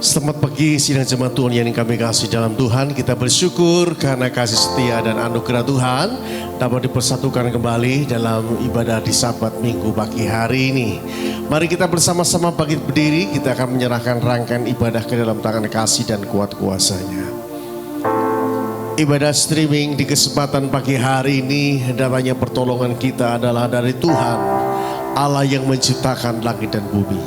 Selamat pagi sidang jemaat Tuhan yang kami kasih dalam Tuhan. Kita bersyukur karena kasih setia dan anugerah Tuhan dapat dipersatukan kembali dalam ibadah di Sabat Minggu pagi hari ini. Mari kita bersama-sama bangkit berdiri. Kita akan menyerahkan rangkaian ibadah ke dalam tangan kasih dan kuat kuasanya. Ibadah streaming di kesempatan pagi hari ini, datangnya pertolongan kita adalah dari Tuhan, Allah yang menciptakan langit dan bumi,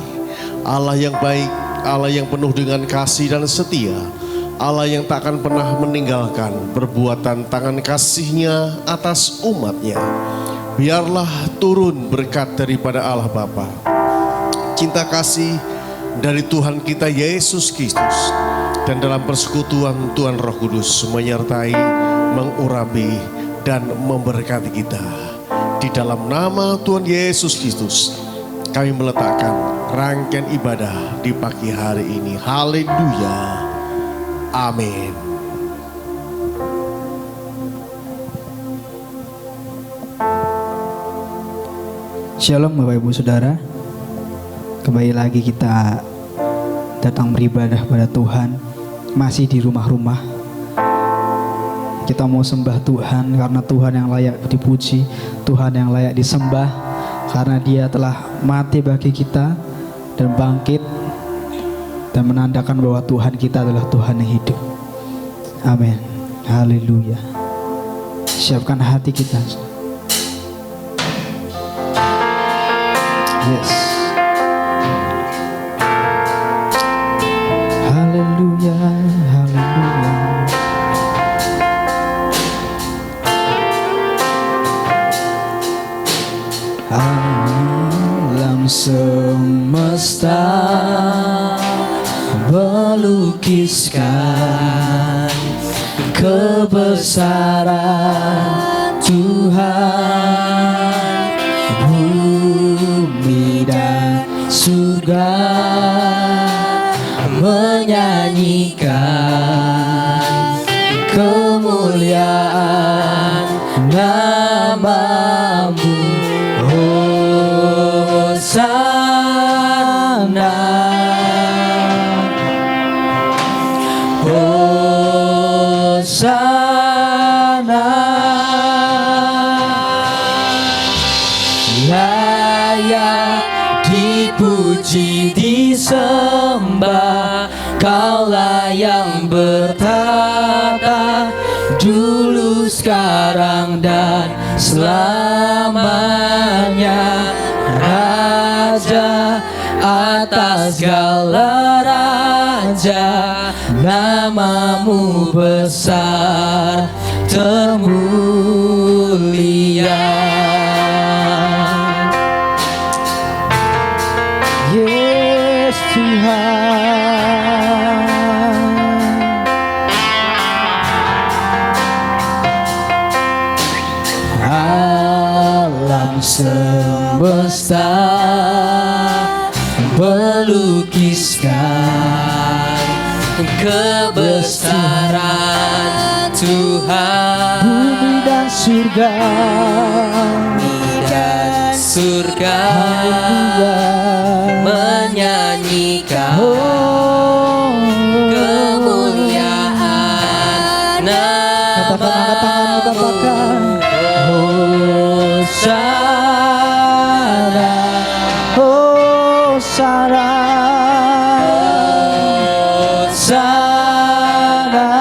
Allah yang baik, Allah yang penuh dengan kasih dan setia, Allah yang tak akan pernah meninggalkan perbuatan tangan kasih-Nya atas umat-Nya. Biarlah turun berkat daripada Allah Bapa, cinta kasih dari Tuhan kita Yesus Kristus, dan dalam persekutuan Tuhan Roh Kudus menyertai, mengurapi, dan memberkati kita. Di dalam nama Tuhan Yesus Kristus kami meletakkan rangkaian ibadah di pagi hari ini. Haleluya. Amin. Shalom Bapak Ibu Saudara. Kembali lagi kita datang beribadah pada Tuhan. Masih di rumah-rumah. Kita mau sembah Tuhan karena Tuhan yang layak dipuji, Tuhan yang layak disembah, karena Dia telah mati bagi kita dan bangkit dan menandakan bahwa Tuhan kita adalah Tuhan yang hidup. Amin. Haleluya. Siapkan hati kita. Yes. Haleluya, haleluya. Alam semesta melukiskan kebesaran Tuhan, bumi dan surga menyanyikan kemuliaan nama-Mu. Hosana, Hosana, layak dipuji disembah, Kaulah yang bertata dulu, sekarang dan selamanya, Raja atas segala raja, nama-Mu besar termulia. Yes Tuhan. Alam semesta melukiskan kebesaran Tuhan, bumi dan surga, menyanyikan kemuliaan nama-Mu. Hosana, Hosana, Hosana,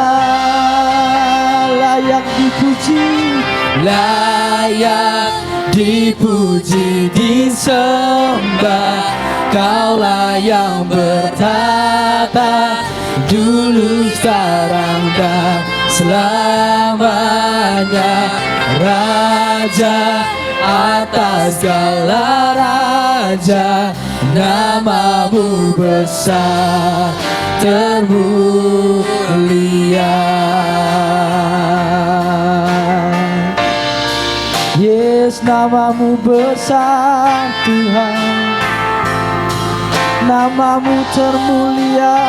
layak dipuji, layak dipuji disembah, Kaulah yang bertata dulu, sekarang dan selamanya, Raja atas segala raja, nama-Mu besar termulia. Yes, nama-Mu besar Tuhan, nama-Mu termulia.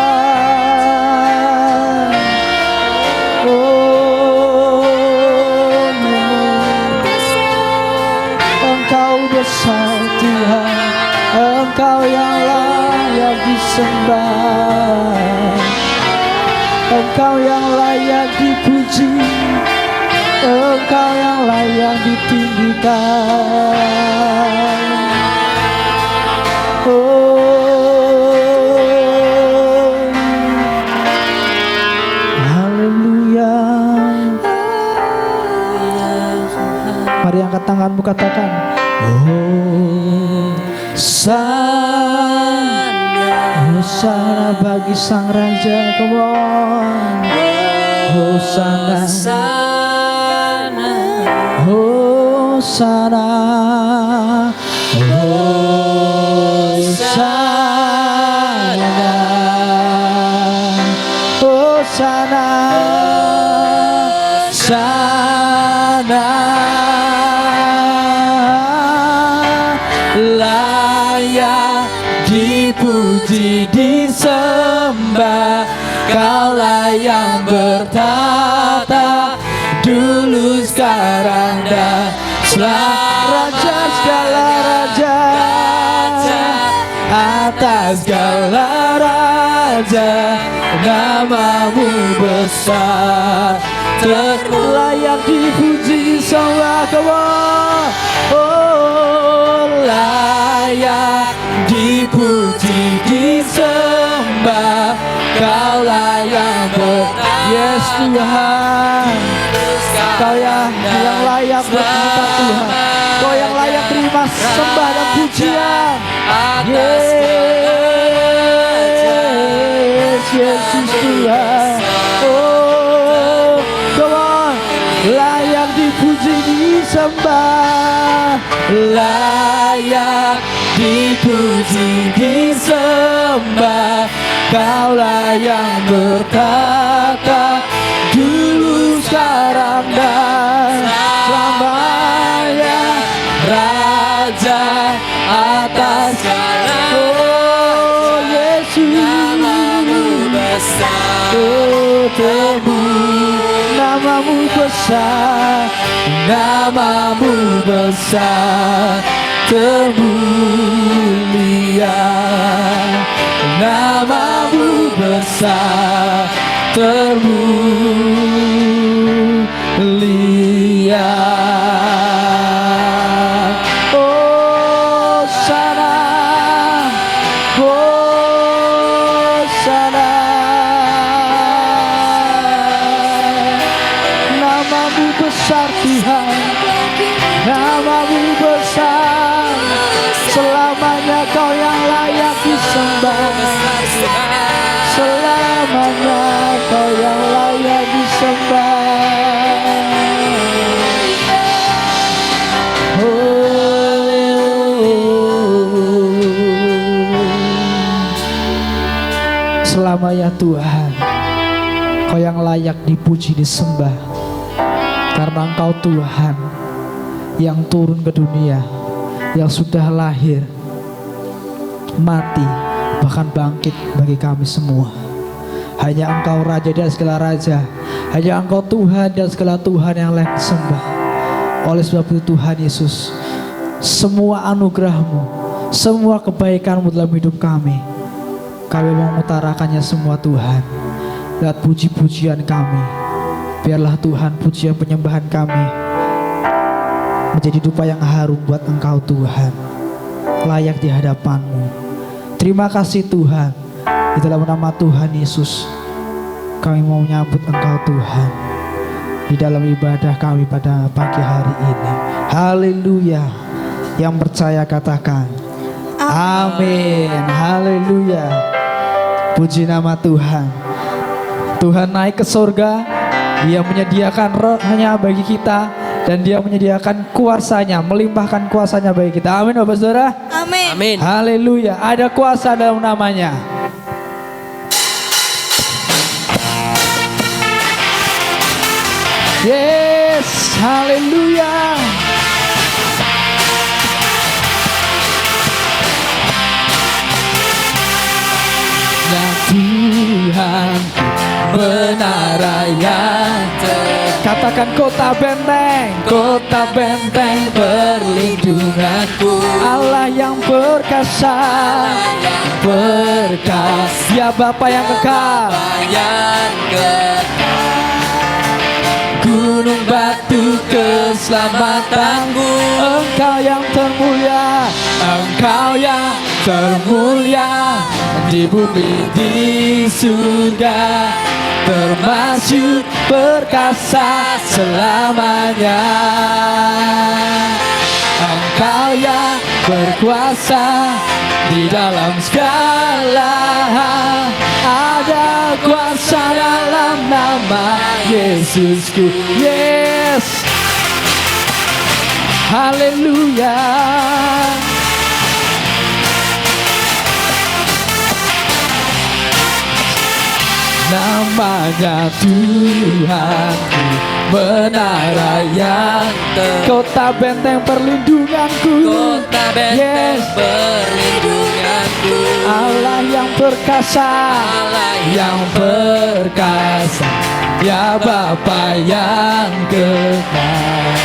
Engkau besar Tuhan, Engkau yang layak disembah. Engkau yang layak dipuji, Engkau yang layak ditinggikan. Oh, haleluya. Mari angkat tanganmu, katakan Hosana bagi Sang Raja. Come on. Hosana, Hosana, Hosana, Hosana, Sana, layak dipuji disembah. Kaulah yang bertata dulu, sekarang, dan Raja segala raja, atas segala raja, namamu besar, layak dipuji semua. Oh, layak dipuji disembah. Kaulah yang yes Tuhan, Kau yang layak berkata Tuhan, Kau yang layak terima sembah dan pujian. Yes, Yesus Tuhan. Oh, come on, layak dipuji disembah, layak dipuji disembah. Kaulah yang bertata dulu, sekarang, dan selamanya, Raja atas segala. Oh Yesus, namamu besar, namamu besar, namamu besar, termulia, namamu besar, termulia. Hosana, Hosana, namamu besar Tuhan, namamu besar, selamanya Kau yang layak disembah, selamanya Kau yang layak disembah. Selamanya Tuhan, Kau yang layak dipuji disembah, karena Engkau Tuhan yang turun ke dunia, yang sudah lahir, mati, bahkan bangkit bagi kami semua. Hanya Engkau Raja dan segala raja, hanya Engkau Tuhan dan segala Tuhan yang layak disembah. Oleh sebab itu Tuhan Yesus, semua anugerah-Mu, semua kebaikan-Mu dalam hidup kami mau mengutarakannya semua Tuhan. Lihat puji-pujian kami, biarlah Tuhan pujian penyembahan kami menjadi dupa yang harum buat Engkau Tuhan, layak di hadapan-Mu. Terima kasih Tuhan, di dalam nama Tuhan Yesus kami mau menyambut Engkau Tuhan di dalam ibadah kami pada pagi hari ini. Haleluya. Yang percaya katakan amin. Haleluya. Puji nama Tuhan. Tuhan naik ke surga, Dia menyediakan rohnya bagi kita, dan Dia menyediakan kuasanya, melimpahkan kuasanya bagi kita. Amin Bapak Saudara. Amin. Amin. Haleluya. Ada kuasa dalam namanya. Yes, haleluya. Ya Tuhan, benar yang Katakan kota benteng perlindunganku, Allah yang perkasa, ya Bapa yang kekal, yang kekal. Gunung batu keselamatanku, Engkau yang termulia, Engkau yang termulia di bumi di surga, termasuk perkasa selamanya. Engkau yang berkuasa di dalam segala hal, ada kuasa dalam nama Yesusku. yes, haleluya. Namanya Tuhanku, menara yang Kota benteng perlindunganku, kota benteng yes, perlindunganku, Allah yang perkasa, Allah yang perkasa, ya Bapa yang kekal.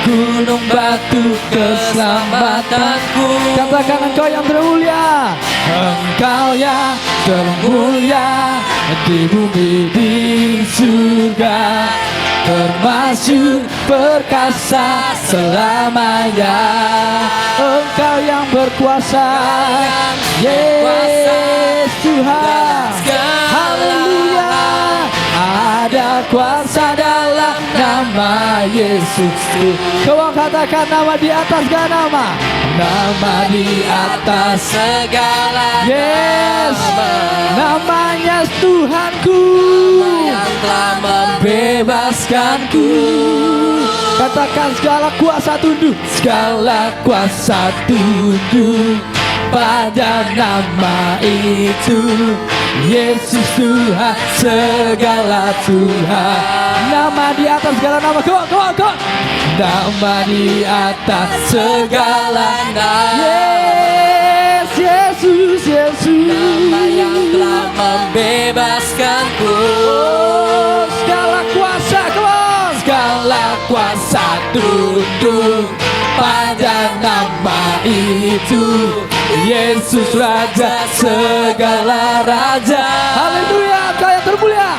Gunung batu keselamatanku, katakan Engkau yang termulia, Engkau yang termulia di bumi di surga, termasuk perkasa selamanya. Engkau yang berkuasa, yes Tuhan, haleluya. Ada kuasa dalam nama Yesus. Kau katakan nama di atas segala nama, Nama di atas segala yes, nama, namanya Tuhanku. yang telah membebaskanku. Katakan segala kuasa tunduk, Segala kuasa tunduk pada nama itu, Yesus Tuhan, segala Tuhan. nama di atas segala nama. Go. Nama di atas segala nama, Yes, Yesus, nama yang telah membebaskanku. Oh, segala kuasa, come on. Segala kuasa tunduk pada nama itu, Yesus Raja segala raja. Haleluya, Engkau yang termulia.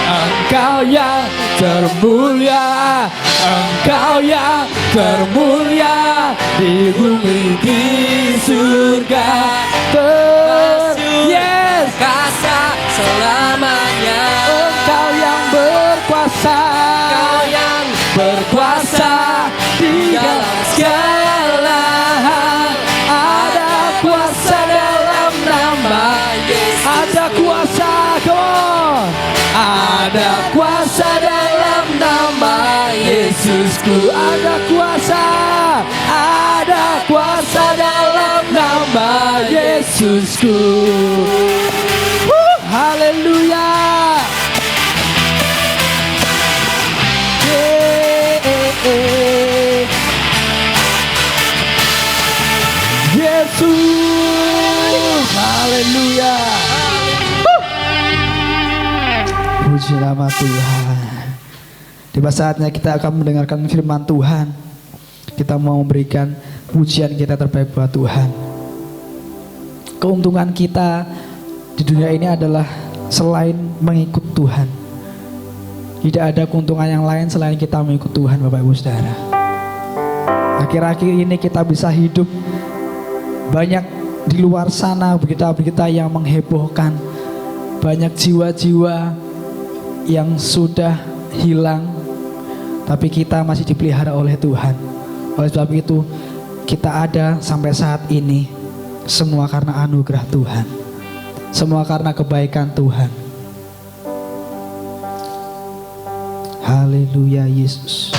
Engkau yang termulia, Engkau yang termulia di bumi di surga, Yes, perkasa selamanya. Engkau yang berkuasa, Engkau yang berkuasa di dalam segala hal, ada kuasa dalam nama Yesus. ada kuasa, come on. Ada kuasa dalam nama Yesusku. Ada kuasa dalam nama Yesusku. Haleluya. Yesus, haleluya. Puji nama Tuhan. Tiba saatnya kita akan mendengarkan firman Tuhan. Kita mau memberikan pujian kita terbaik buat Tuhan. Keuntungan kita di dunia ini adalah selain mengikut Tuhan. Tidak ada keuntungan yang lain selain kita mengikut Tuhan, Bapak Ibu Saudara. Akhir-akhir ini kita bisa hidup, banyak di luar sana berita-berita yang menghebohkan. Banyak jiwa-jiwa yang sudah hilang, tapi kita masih dipelihara oleh Tuhan. Oleh sebab itu kita ada sampai saat ini, semua karena anugerah Tuhan, semua karena kebaikan Tuhan. Haleluya Yesus.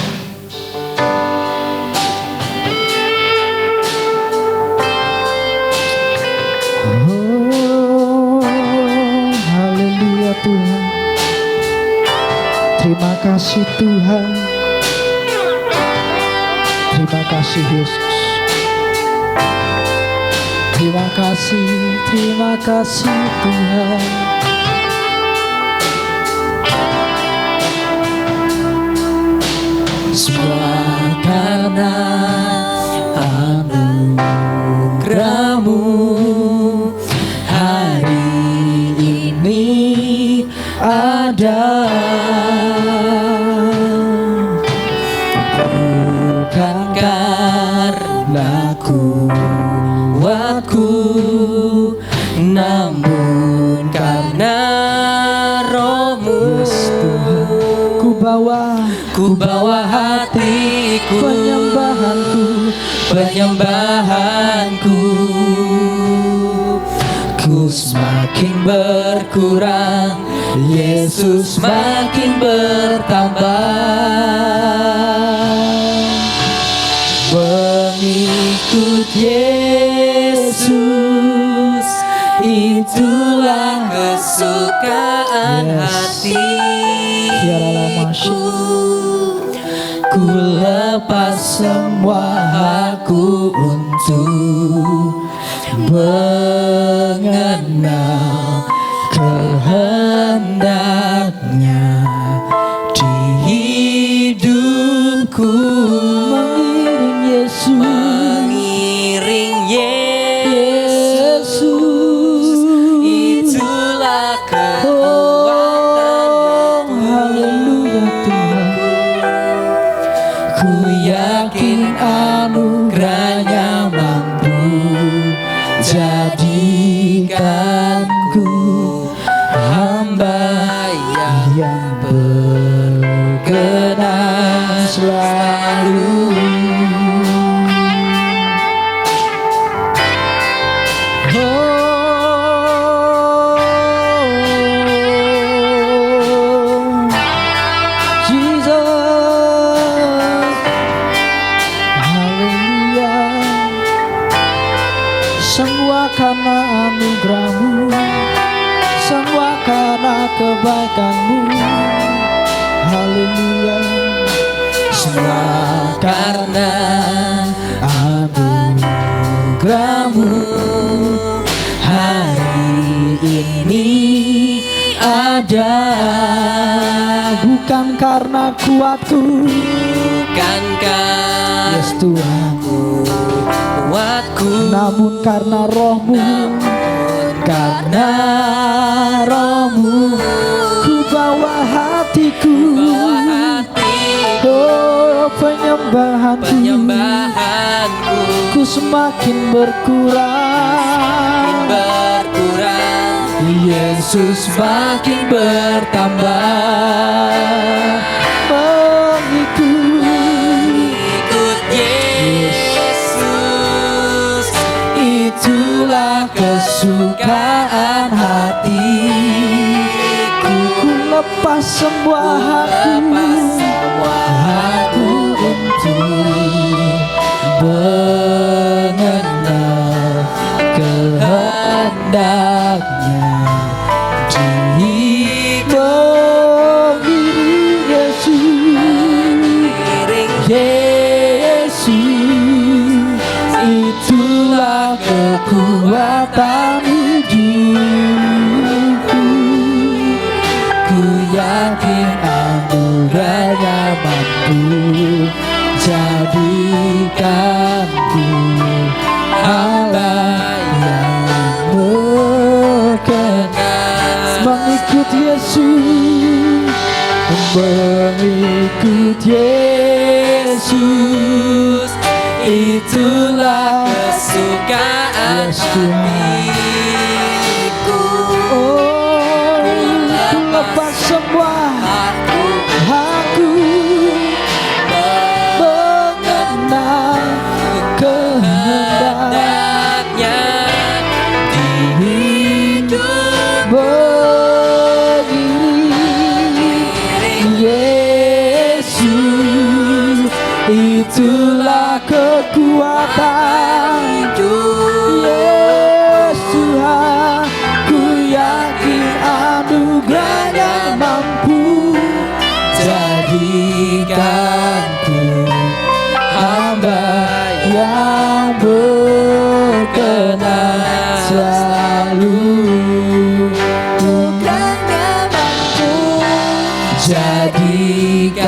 Oh, haleluya Tuhan. Terima kasih Tuhan. Terima kasih Yesus. Terima kasih Tuhan. semua karena anugerah-Mu. Hari ini ada, bukan karena kuatku, namun karena Roh-Mu. Ku bawa hatiku, penyembahanku. Ku semakin berkurang, Yesus makin bertambah. Mengikut Yesus, itulah kesukaan hatiku. Ku lepas semua hakku untuk mengenal kehendaknya di hidupku. Mengiring Yesus, itulah kekuatan. Haleluya Tuhan. Ku yakin anugerah-Nya mampu jadikanku hamba yang berkenan selalu. Semua karena anugerah-Mu, semua karena kebaikan-Mu. Haleluya. Semua karena anugerah-Mu. Hari ini ada, bukan karena kuatku, bukan karena yes Tuhan, kuatku, namun karena Roh-Mu. karena Roh-Mu. Ku bawa hatiku, oh penyembahanku. Ku semakin berkurang, Yesus makin bertambah. Mengikut Yesus, itulah kesukaan hatiku. ku lepas semua hakku untuk mengenal kehendaknya di hidup. Yesus, itulah kekuatan hidupku. Ku yakin anugerah-Nya mampu jadikanku hamba yang berkenan. mengikut Yesus, Mengikut Yesus, itulah kesukaan hatiku. oh ku lepas semua hakku mengenal kehendaknya di hidup. Yesus, itulah kekuatan hidup. Yes Tuhan, ku yakin anugerah-Nya mampu jadikanku hamba yang berkenan selalu. Anugerah-Nya mampu jadikanku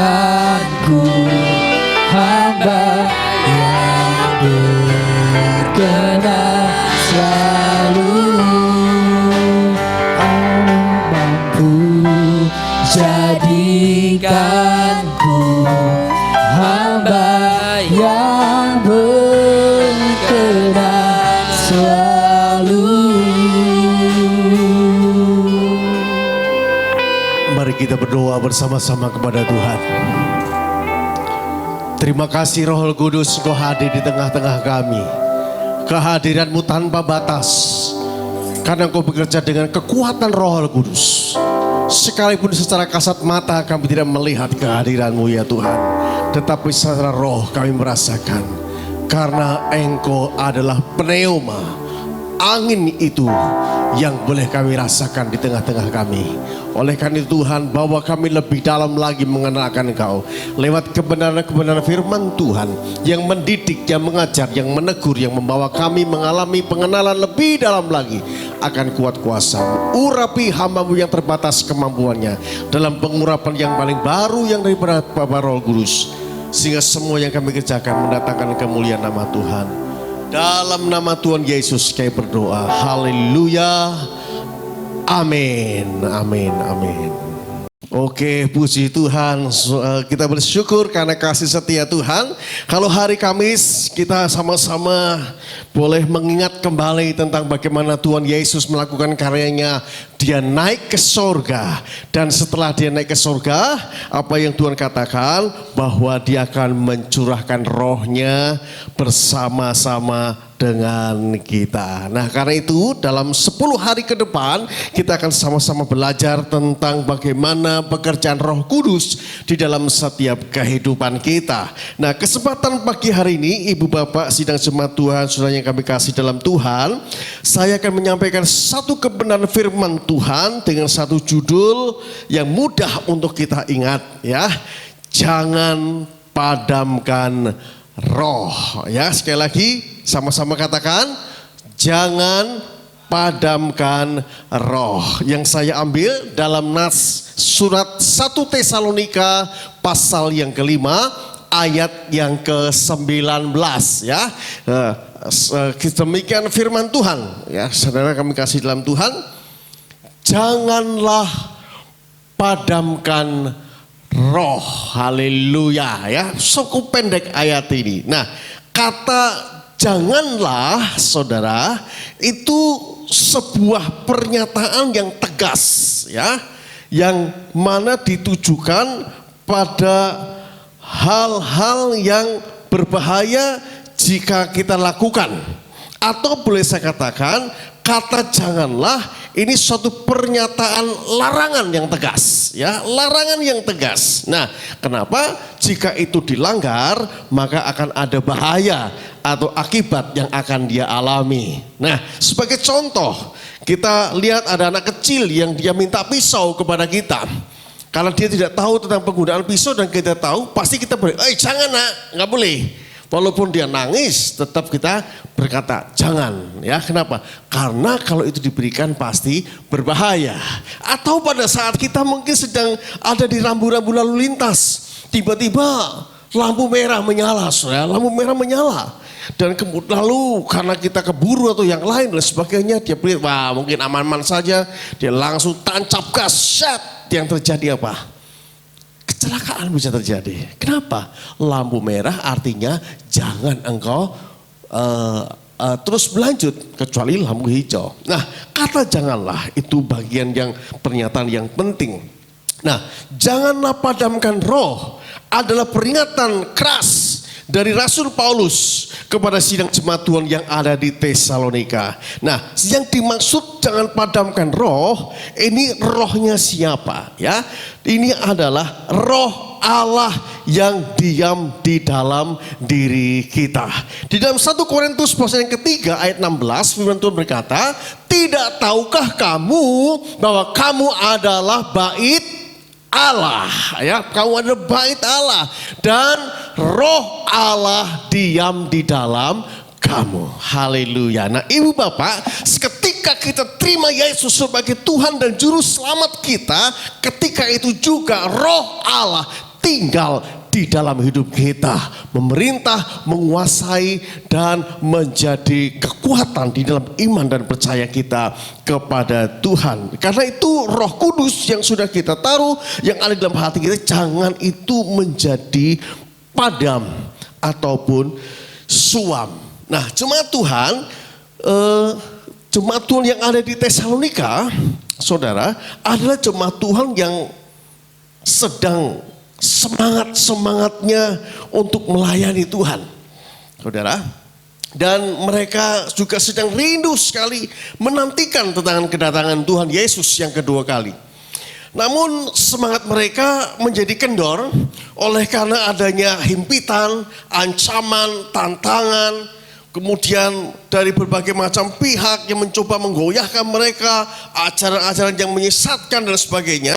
Mari kita berdoa bersama-sama kepada Tuhan. Terima kasih Roh Kudus, Engkau hadir di tengah-tengah kami. Kehadiran-Mu tanpa batas. Karena Engkau bekerja dengan kekuatan Roh Kudus. Sekalipun secara kasat mata kami tidak melihat kehadiran-Mu ya Tuhan. Tetapi secara roh kami merasakan. Karena Engkau adalah pneuma. Angin itu yang boleh kami rasakan di tengah-tengah kami. Oleh karena itu Tuhan, bawa kami lebih dalam lagi mengenalkan Engkau lewat kebenaran-kebenaran firman Tuhan yang mendidik, yang mengajar, yang menegur, yang membawa kami mengalami pengenalan lebih dalam lagi akan kuat kuasa-Mu. Urapi hamba-Mu yang terbatas kemampuannya dalam pengurapan yang paling baru yang daripada Bapa Roh Kudus, sehingga semua yang kami kerjakan mendatangkan kemuliaan nama Tuhan. Dalam nama Tuhan Yesus kami berdoa. Haleluya. Amin. Amin. Amin. Oke, puji Tuhan. Kita bersyukur karena kasih setia Tuhan. Kalau hari Kamis kita sama-sama boleh mengingat kembali tentang bagaimana Tuhan Yesus melakukan karyanya. Dia naik ke sorga. Dan setelah dia naik ke sorga, apa yang Tuhan katakan? Bahwa dia akan mencurahkan rohnya bersama-sama dengan kita. Nah, karena itu dalam 10 hari ke depan kita akan sama-sama belajar tentang bagaimana pekerjaan Roh Kudus di dalam setiap kehidupan kita. Nah, kesempatan pagi hari ini Ibu Bapak sidang jemaat Tuhan, saudara yang kami kasih dalam Tuhan, saya akan menyampaikan satu kebenaran firman Tuhan dengan satu judul yang mudah untuk kita ingat ya. Jangan padamkan roh. Ya, sekali lagi sama-sama katakan, jangan padamkan roh. Yang saya ambil dalam nas surat 1 Tesalonika pasal yang kelima ayat yang ke-19 ya. Demikian firman Tuhan ya, saudara kami kasih dalam Tuhan. Janganlah padamkan roh. Haleluya ya. Cukup pendek ayat ini. Nah, kata janganlah saudara itu sebuah pernyataan yang tegas ya, yang mana ditujukan pada hal-hal yang berbahaya jika kita lakukan. Atau boleh saya katakan kata janganlah ini suatu pernyataan larangan yang tegas ya, larangan yang tegas. Nah, kenapa? Jika itu dilanggar maka akan ada bahaya atau akibat yang akan dia alami. Nah, sebagai contoh, kita lihat ada anak kecil yang dia minta pisau kepada kita. Kalau dia tidak tahu tentang penggunaan pisau dan kita tahu, pasti kita boleh, jangan nak, nggak boleh. Walaupun dia nangis, tetap kita berkata jangan ya. Kenapa? Karena kalau itu diberikan pasti berbahaya. Atau pada saat kita mungkin sedang ada di rambu-rambu lalu lintas, tiba-tiba lampu merah menyala, ya, lampu merah menyala. Dan lalu karena kita keburu atau yang lain dan sebagainya, dia pilih, wah mungkin aman-aman saja, dia langsung tancap gas, shut. Yang terjadi apa? Kecelakaan bisa terjadi. Kenapa? Lampu merah artinya jangan engkau terus berlanjut kecuali lampu hijau. Nah, kata janganlah itu bagian yang pernyataan yang penting. Nah, janganlah padamkan roh adalah peringatan keras dari Rasul Paulus kepada sidang jemaat Tuhan yang ada di Tesalonika. Nah, yang dimaksud jangan padamkan roh, ini rohnya siapa ya? Ini adalah roh Allah yang diam di dalam diri kita. Di dalam 1 Korintus pasal yang ketiga ayat 16 firman Tuhan berkata, tidak tahukah kamu bahwa kamu adalah bait Allah ya, kamu adalah bait Allah dan roh Allah diam di dalam kamu. Haleluya. Nah, Ibu Bapak, ketika kita terima Yesus sebagai Tuhan dan juru selamat kita, ketika itu juga roh Allah tinggal di dalam hidup kita, memerintah, menguasai dan menjadi kekuatan di dalam iman dan percaya kita kepada Tuhan. Karena itu Roh Kudus yang sudah kita taruh, yang ada dalam hati kita, jangan itu menjadi padam ataupun suam. Nah, jemaat Tuhan, jemaat Tuhan yang ada di Tesalonika, saudara, adalah jemaat Tuhan yang sedang semangat-semangatnya untuk melayani Tuhan, saudara. Dan mereka juga sedang rindu sekali menantikan kedatangan Tuhan Yesus yang kedua kali. Namun semangat mereka menjadi kendor oleh karena adanya himpitan, ancaman, tantangan, kemudian dari berbagai macam pihak yang mencoba menggoyahkan mereka, ajaran-ajaran yang menyesatkan dan sebagainya.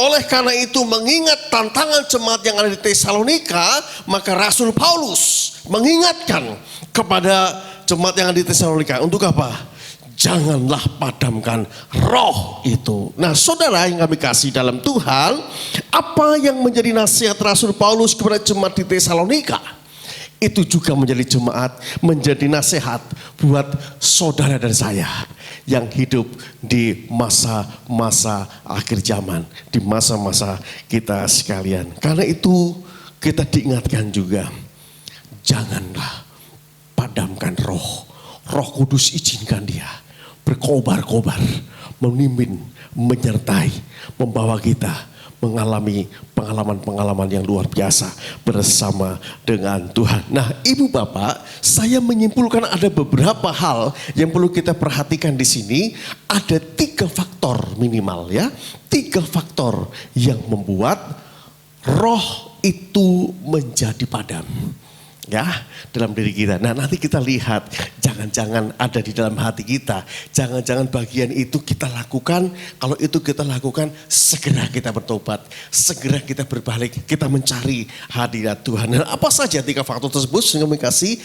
Oleh karena itu, mengingat tantangan jemaat yang ada di Tesalonika, maka Rasul Paulus mengingatkan kepada jemaat yang ada di Tesalonika untuk apa? Janganlah padamkan roh itu. Nah, saudara yang kami kasih dalam Tuhan, apa yang menjadi nasihat Rasul Paulus kepada jemaat di Tesalonika, itu juga menjadi nasihat buat saudara dan saya yang hidup di masa-masa akhir zaman, di masa-masa kita sekalian. Karena itu kita diingatkan juga, janganlah padamkan roh. Roh Kudus izinkan dia berkobar-kobar, memimpin, menyertai, membawa kita mengalami pengalaman-pengalaman yang luar biasa bersama dengan Tuhan. Nah, Ibu Bapak, saya menyimpulkan ada beberapa hal yang perlu kita perhatikan di sini. Ada 3 faktor minimal ya. 3 faktor yang membuat roh itu menjadi padam. Ya, dalam diri kita. Nah, nanti kita lihat, jangan-jangan ada di dalam hati kita. Jangan-jangan bagian itu kita lakukan. Kalau itu kita lakukan, segera kita bertobat, segera kita berbalik, kita mencari hadirat Tuhan. Dan apa saja 3 faktor tersebut sehingga kasih?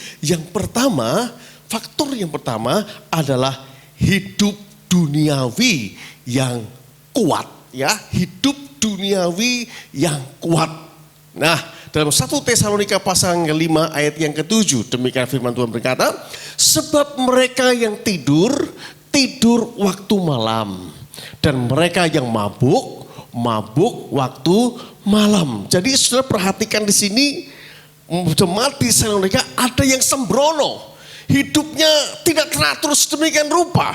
Faktor yang pertama adalah hidup duniawi yang kuat, ya, hidup duniawi yang kuat. Nah, dalam 1 Tesalonika pasal yang 5 ayat yang ke-7, demikian firman Tuhan berkata, sebab mereka yang tidur waktu malam, dan mereka yang mabuk waktu malam. Jadi saudara perhatikan di sini, jemaat di Tesalonika ada yang sembrono, hidupnya tidak teratur sedemikian rupa.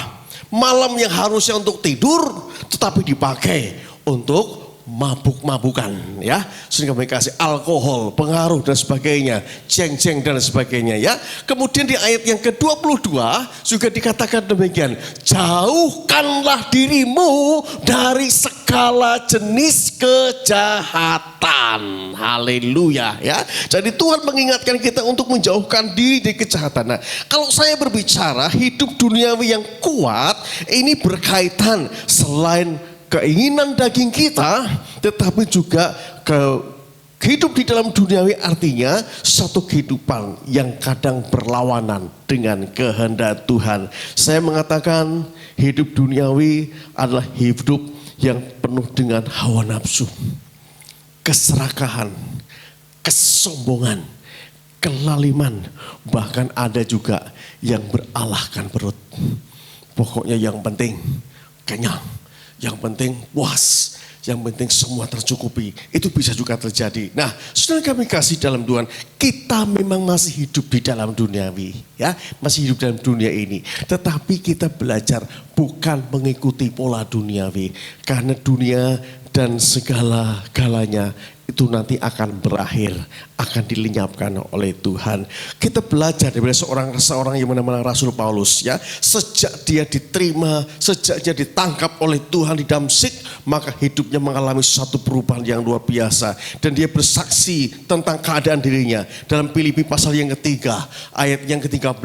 Malam yang harusnya untuk tidur, tetapi dipakai untuk mabuk-mabukan, ya, sehingga mereka kasih alkohol, pengaruh dan sebagainya, ceng-ceng dan sebagainya, ya. Kemudian di ayat yang ke-22 juga dikatakan demikian, jauhkanlah dirimu dari segala jenis kejahatan. Haleluya, ya. Jadi Tuhan mengingatkan kita untuk menjauhkan diri dari kejahatan. Nah, kalau saya berbicara hidup duniawi yang kuat, ini berkaitan selain keinginan daging kita, tetapi juga hidup di dalam duniawi, artinya satu kehidupan yang kadang berlawanan dengan kehendak Tuhan. Saya mengatakan hidup duniawi adalah hidup yang penuh dengan hawa nafsu, keserakahan, kesombongan, kelaliman, bahkan ada juga yang beralahkan perut. Pokoknya yang penting kenyang, yang penting puas, yang penting semua tercukupi. Itu bisa juga terjadi. Nah, saudara kami kasih dalam Tuhan, kita memang masih hidup di dalam duniawi, ya, masih hidup dalam dunia ini. Tetapi kita belajar bukan mengikuti pola duniawi, karena dunia dan segala galanya itu nanti akan berakhir, akan dilenyapkan oleh Tuhan. Kita belajar dari seorang yang bernama Rasul Paulus, ya. Sejak dia diterima, sejak dia ditangkap oleh Tuhan di Damsyik, maka hidupnya mengalami satu perubahan yang luar biasa. Dan dia bersaksi tentang keadaan dirinya. Dalam Filipi pasal yang ketiga, ayat yang ke-13,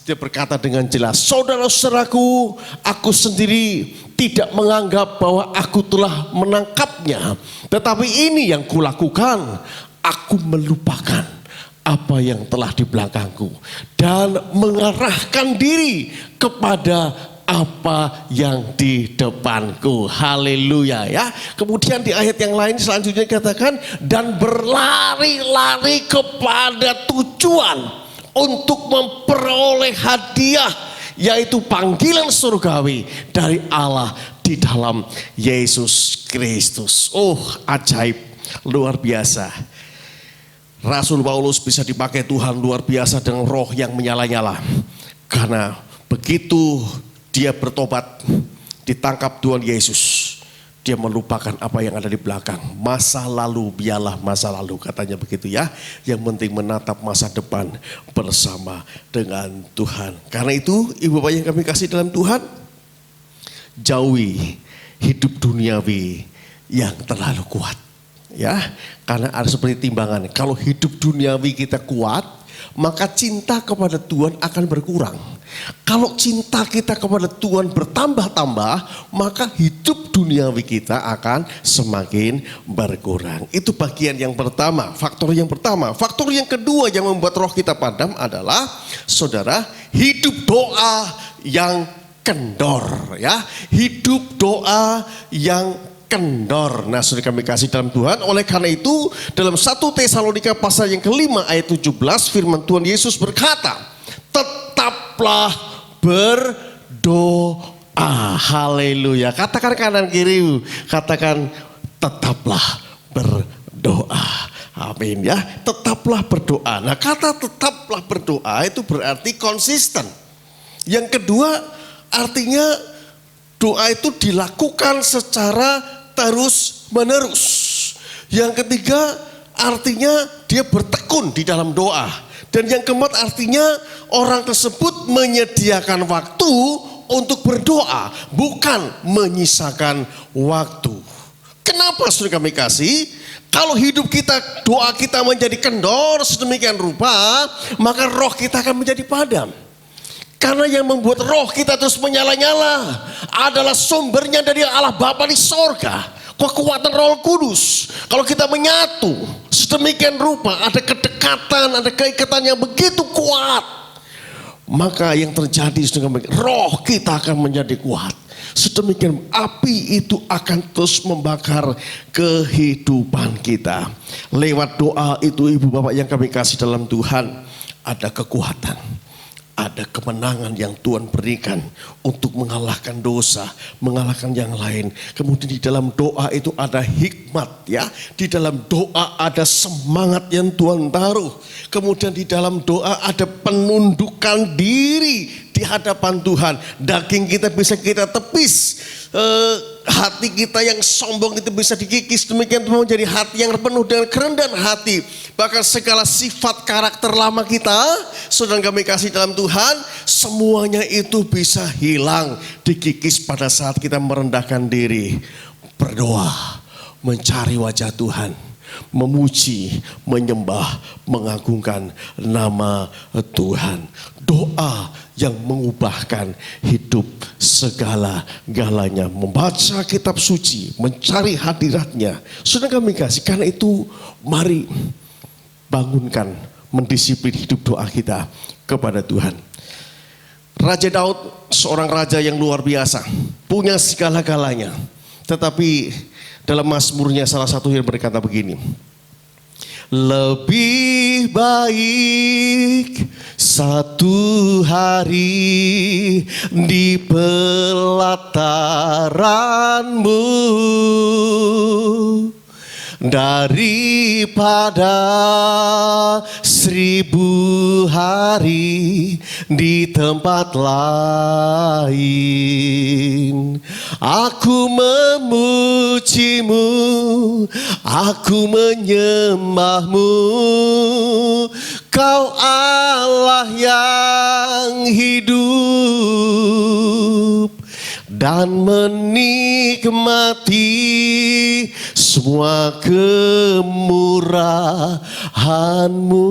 dia berkata dengan jelas, saudara-saudaraku, aku sendiri tidak menganggap bahwa aku telah menangkapnya. Tetapi ini yang kulakukan, aku melupakan apa yang telah di belakangku dan mengarahkan diri kepada apa yang di depanku. Haleluya, ya. Kemudian di ayat yang lain selanjutnya dikatakan, dan berlari-lari kepada tujuan untuk memperoleh hadiah, yaitu panggilan surgawi dari Allah di dalam Yesus Kristus. Oh, ajaib, luar biasa. Rasul Paulus bisa dipakai Tuhan luar biasa dengan roh yang menyala-nyala. Karena begitu dia bertobat, ditangkap Tuhan Yesus, dia melupakan apa yang ada di belakang. Masa lalu biarlah masa lalu, katanya begitu ya. Yang penting menatap masa depan bersama dengan Tuhan. Karena itu ibu bapak yang kami kasih dalam Tuhan, jauhi hidup duniawi yang terlalu kuat. Ya, karena ada seperti timbangan. Kalau hidup duniawi kita kuat, maka cinta kepada Tuhan akan berkurang. Kalau cinta kita kepada Tuhan bertambah-tambah, maka hidup duniawi kita akan semakin berkurang. Itu bagian yang pertama, faktor yang pertama. Faktor yang kedua yang membuat roh kita padam adalah, saudara, hidup doa yang kendor, ya. Hidup doa yang kendor. Nah, sudah kami kasih dalam Tuhan. Oleh karena itu, dalam 1 Tesalonika pasal yang ke-5 ayat 17, firman Tuhan Yesus berkata, tetaplah berdoa. Haleluya. Katakan kanan kiri, katakan tetaplah berdoa. Amin ya. Tetaplah berdoa. Nah, kata tetaplah berdoa itu berarti konsisten. Yang kedua, artinya doa itu dilakukan secara terus menerus. Yang ketiga, artinya dia bertekun di dalam doa. Dan yang keempat, artinya orang tersebut menyediakan waktu untuk berdoa, bukan menyisakan waktu. Kenapa sudah kami kasih? Kalau hidup kita, doa kita menjadi kendor sedemikian rupa, maka roh kita akan menjadi padam. Karena yang membuat roh kita terus menyala-nyala adalah sumbernya dari Allah Bapa di sorga. Kekuatan Roh Kudus. Kalau kita menyatu sedemikian rupa, ada kedekatan, ada keikatan yang begitu kuat, maka yang terjadi roh kita akan menjadi kuat. Sedemikian api itu akan terus membakar kehidupan kita. Lewat doa itu ibu bapak yang kami kasih dalam Tuhan, ada kekuatan, ada kemenangan yang Tuhan berikan untuk mengalahkan dosa, mengalahkan yang lain. Kemudian di dalam doa itu ada hikmat, ya. Di dalam doa ada semangat yang Tuhan taruh. Kemudian di dalam doa ada penundukan diri di hadapan Tuhan. Daging kita bisa kita tepis, hati kita yang sombong itu bisa dikikis. Demikian Tuhan menjadi hati yang penuh dengan kerendahan hati. Bahkan segala sifat karakter lama kita, saudara kami kasih dalam Tuhan, semuanya itu bisa hilang, dikikis pada saat kita merendahkan diri, berdoa, mencari wajah Tuhan, memuji, menyembah, mengagungkan nama Tuhan. Doa yang mengubahkan hidup segala-galanya. Membaca kitab suci, mencari hadiratnya. Sudah kami kasih, karena itu mari bangunkan, mendisiplin hidup doa kita kepada Tuhan. Raja Daud seorang raja yang luar biasa, punya segala-galanya. Tetapi dalam Mazmurnya salah satu yang berkata begini, lebih baik satu hari di pelataranmu daripada 1000 hari di tempat lain. Aku memujimu, aku menyembahmu, Kau Allah yang hidup, dan menikmati semua kemurahan-Mu.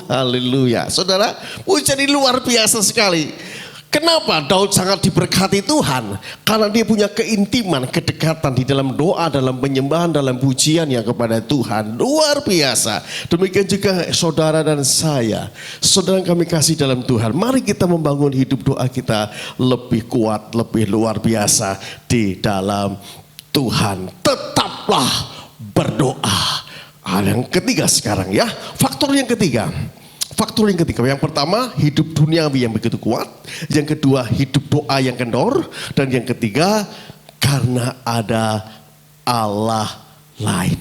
Haleluya. Saudara, jadi luar biasa sekali. Kenapa Daud sangat diberkati Tuhan? Karena dia punya keintiman, kedekatan di dalam doa, dalam penyembahan, dalam pujiannya kepada Tuhan. Luar biasa. Demikian juga saudara dan saya. Saudara yang kami kasih dalam Tuhan. Mari kita membangun hidup doa kita lebih kuat, lebih luar biasa di dalam Tuhan. Tetaplah berdoa. Yang ketiga sekarang ya. Faktor yang ketiga. Yang pertama, hidup duniawi yang begitu kuat. Yang kedua, hidup doa yang kendor. Dan yang ketiga, karena ada Allah lain.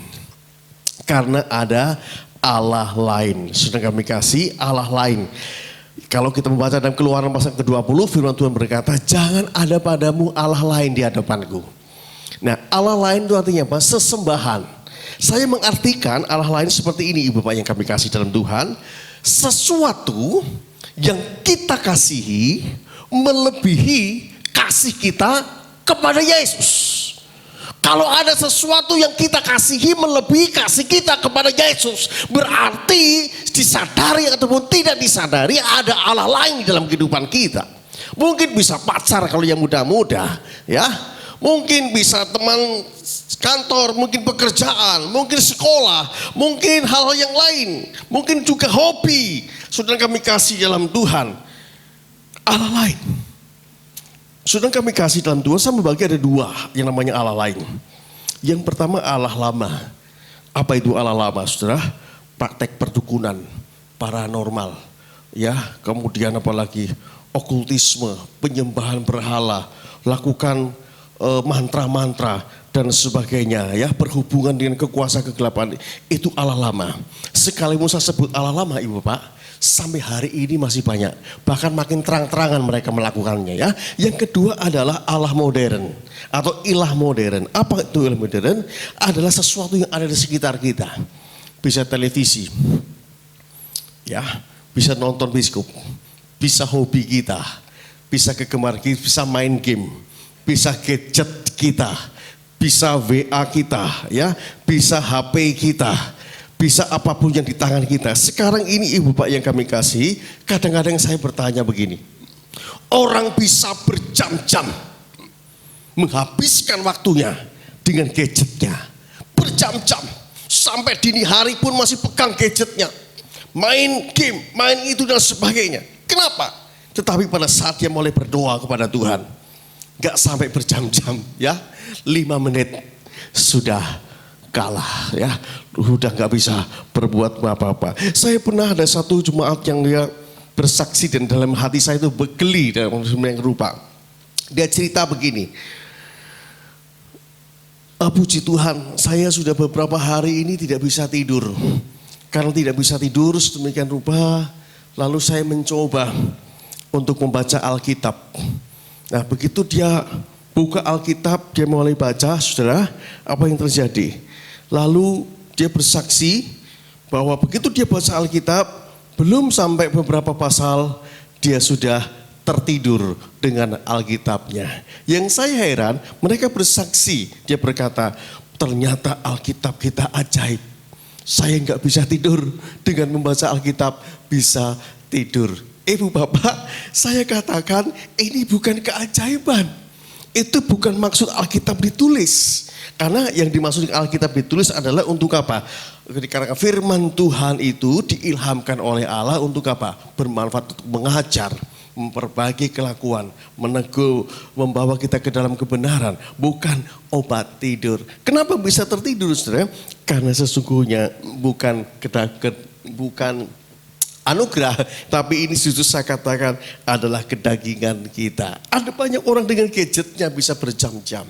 Karena ada Allah lain. Sudah kami kasih Allah lain. kalau kita membaca dalam Keluaran pasal ke-20, firman Tuhan berkata, jangan ada padamu Allah lain di hadapanku. Nah, Allah lain itu artinya apa? Sesembahan. Saya mengartikan Allah lain seperti ini, Ibu Bapak yang kami kasih dalam Tuhan. Sesuatu yang kita kasihi melebihi kasih kita kepada Yesus. Kalau ada sesuatu yang kita kasihi melebihi kasih kita kepada Yesus, berarti disadari ataupun tidak disadari ada Allah lain di dalam kehidupan kita. Mungkin bisa pacar kalau yang muda-muda, ya. Mungkin bisa teman kantor, mungkin pekerjaan, mungkin sekolah, mungkin hal-hal yang lain, mungkin juga hobi. Saudara kami kasih dalam Tuhan, Allah lain. Saudara kami kasih dalam Tuhan, saya membagi ada dua yang namanya Allah lain. Yang pertama Allah lama. Apa itu Allah lama, saudara? Praktek perdukunan, paranormal, ya. Kemudian apalagi okultisme, penyembahan berhala, lakukan mantra-mantra dan sebagainya, ya. Berhubungan dengan kekuasaan kegelapan, itu Allah lama. Sekalipun saya sebut Allah lama, Ibu Bapak, sampai hari ini masih banyak, bahkan makin terang-terangan mereka melakukannya, ya. Yang kedua adalah Allah modern atau ilah modern. Apa itu ilah modern? Adalah sesuatu yang ada di sekitar kita. Bisa televisi, ya, bisa nonton bioskop, bisa hobi kita, bisa kegemaran kita, bisa main game, bisa gadget kita, bisa WA kita, ya, bisa HP kita, bisa apapun yang di tangan kita. Sekarang ini Ibu Bapak yang kami kasih, kadang-kadang saya bertanya begini. Orang bisa berjam-jam menghabiskan waktunya dengan gadgetnya. Berjam-jam, sampai dini hari pun masih pegang gadgetnya. Main game, main itu dan sebagainya. Kenapa? Tetapi pada saat dia mulai berdoa kepada Tuhan, gak sampai berjam-jam, ya, 5 menit sudah kalah, ya, udah nggak bisa berbuat apa-apa. Saya pernah ada satu jemaat yang dia bersaksi dan dalam hati saya itu bergeli dalam semacam rupa. Dia cerita begini, puji Tuhan, saya sudah beberapa hari ini tidak bisa tidur. Karena tidak bisa tidur sedemikian rupa, lalu saya mencoba untuk membaca Alkitab. Nah, begitu dia buka Alkitab, dia mulai baca, saudara, apa yang terjadi? Lalu dia bersaksi bahwa begitu dia baca Alkitab, belum sampai beberapa pasal, dia sudah tertidur dengan Alkitabnya. Yang saya heran, mereka bersaksi, dia berkata, ternyata Alkitab kita ajaib. Saya nggak bisa tidur, dengan membaca Alkitab bisa tidur. Ibu Bapak, saya katakan ini bukan keajaiban. Itu bukan maksud Alkitab ditulis. Karena yang dimaksud Alkitab ditulis adalah untuk apa? Karena firman Tuhan itu diilhamkan oleh Allah untuk apa? Bermanfaat untuk mengajar, memperbaiki kelakuan, meneguh, membawa kita ke dalam kebenaran, bukan obat tidur. Kenapa bisa tertidur, saudara? Karena sesungguhnya bukan anugerah, tapi ini justru saya katakan adalah kedagingan kita. Ada banyak orang dengan gadgetnya bisa berjam-jam,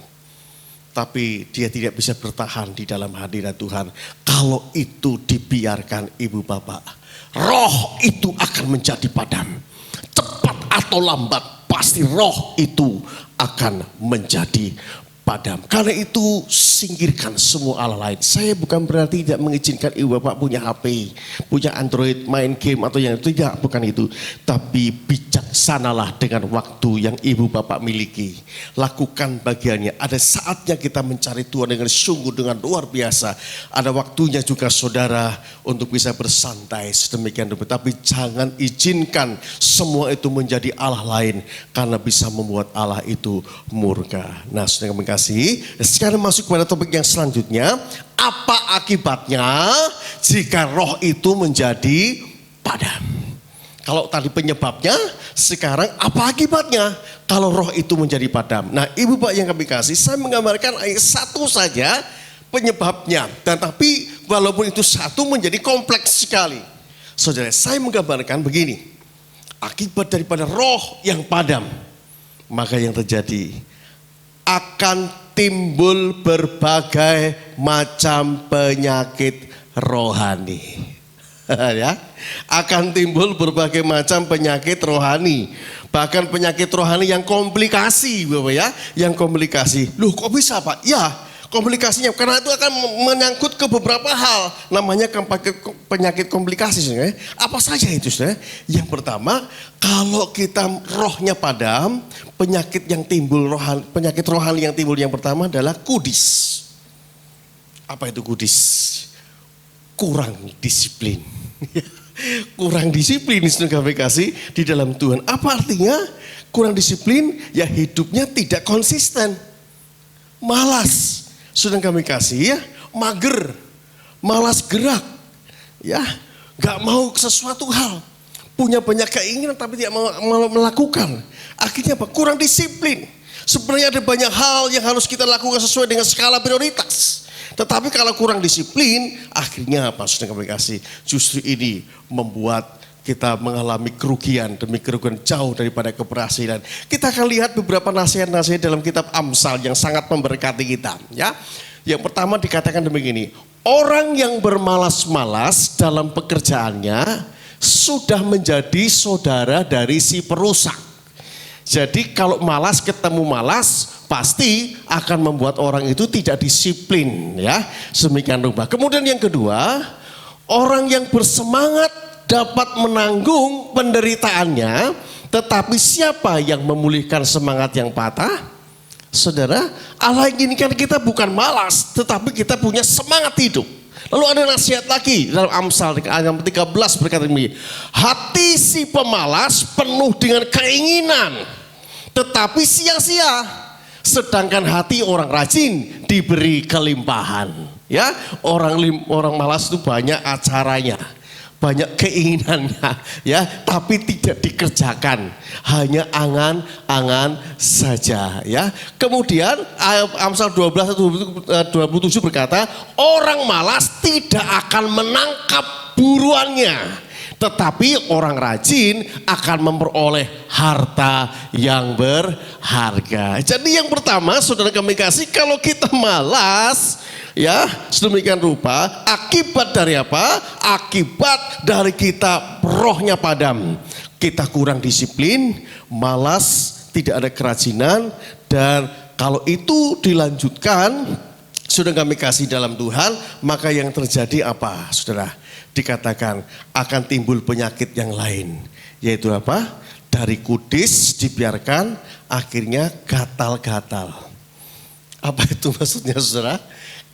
tapi dia tidak bisa bertahan di dalam hadirat Tuhan. Kalau itu dibiarkan, Ibu Bapak, roh itu akan menjadi padam. Cepat atau lambat pasti roh itu akan menjadi padam. Karena itu singkirkan semua Allah lain. Saya bukan berarti tidak mengizinkan Ibu Bapak punya HP, punya Android, main game atau yang itu, tidak, bukan itu. Tapi bijaksanalah dengan waktu yang Ibu Bapak miliki. Lakukan bagiannya. Ada saatnya kita mencari Tuhan dengan sungguh, dengan luar biasa. Ada waktunya juga saudara untuk bisa bersantai sedemikian rupa. Tapi jangan izinkan semua itu menjadi Allah lain, karena bisa membuat Allah itu murka. Nah, saudara kasih. Sekarang masuk kepada topik yang selanjutnya. Apa akibatnya jika roh itu menjadi padam? Kalau tadi penyebabnya, sekarang apa akibatnya kalau roh itu menjadi padam? Nah, Ibu Bapak yang kami kasih, saya menggambarkan ayat 1 saja penyebabnya. Dan tapi walaupun itu satu menjadi kompleks sekali. Saudara, saya menggambarkan begini. Akibat daripada roh yang padam, maka yang terjadi akan timbul berbagai macam penyakit rohani. Ya, akan timbul berbagai macam penyakit rohani, bahkan penyakit rohani yang komplikasi, Bapak ya, yang komplikasi. Loh, kok bisa, Pak? Ya, komplikasinya karena itu akan menyangkut ke beberapa hal, namanya penyakit komplikasi. Sebenarnya apa saja itu, saudara? Yang pertama, kalau kita rohnya padam, penyakit rohani yang timbul yang pertama adalah kudis. Apa itu kudis? Kurang disiplin. Kurang disiplin, saudara kami kasih di dalam Tuhan. Apa artinya kurang disiplin? Ya, hidupnya tidak konsisten, malas. Sudah kami kasih ya, mager, malas gerak, ya, nggak mau sesuatu hal, punya banyak keinginan tapi tidak mau melakukan. Akhirnya apa? Kurang disiplin. Sebenarnya ada banyak hal yang harus kita lakukan sesuai dengan skala prioritas. Tetapi kalau kurang disiplin, akhirnya apa? Sudah kami kasih, justru ini membuat kita mengalami kerugian demi kerugian jauh daripada keberhasilan. Kita akan lihat beberapa nasihat-nasihat dalam kitab Amsal yang sangat memberkati kita. Ya, yang pertama dikatakan demikian, orang yang bermalas-malas dalam pekerjaannya sudah menjadi saudara dari si perusak. Jadi kalau malas ketemu malas, pasti akan membuat orang itu tidak disiplin, ya. Sedemikian rupa. Kemudian yang kedua, orang yang bersemangat dapat menanggung penderitaannya, tetapi siapa yang memulihkan semangat yang patah? Saudara, Allah inginkan kita bukan malas, tetapi kita punya semangat hidup. Lalu ada nasihat lagi dalam Amsal ayat 13 berkata demikian, hati si pemalas penuh dengan keinginan, tetapi sia-sia. Sedangkan hati orang rajin diberi kelimpahan. Ya, orang malas itu banyak acaranya, banyak keinginannya, ya, tapi tidak dikerjakan, hanya angan-angan saja, ya. Kemudian Amsal 12:27 berkata, orang malas tidak akan menangkap buruannya, tetapi orang rajin akan memperoleh harta yang berharga. Jadi yang pertama, saudara kami kasih, kalau kita malas, ya, sedemikian rupa, akibat dari apa? Akibat dari kita rohnya padam. Kita kurang disiplin, malas, tidak ada kerajinan, dan kalau itu dilanjutkan, sudah kami kasih dalam Tuhan, maka yang terjadi apa, saudara? Dikatakan akan timbul penyakit yang lain, yaitu apa? Dari kudis dibiarkan, akhirnya gatal-gatal. Apa itu maksudnya, saudara?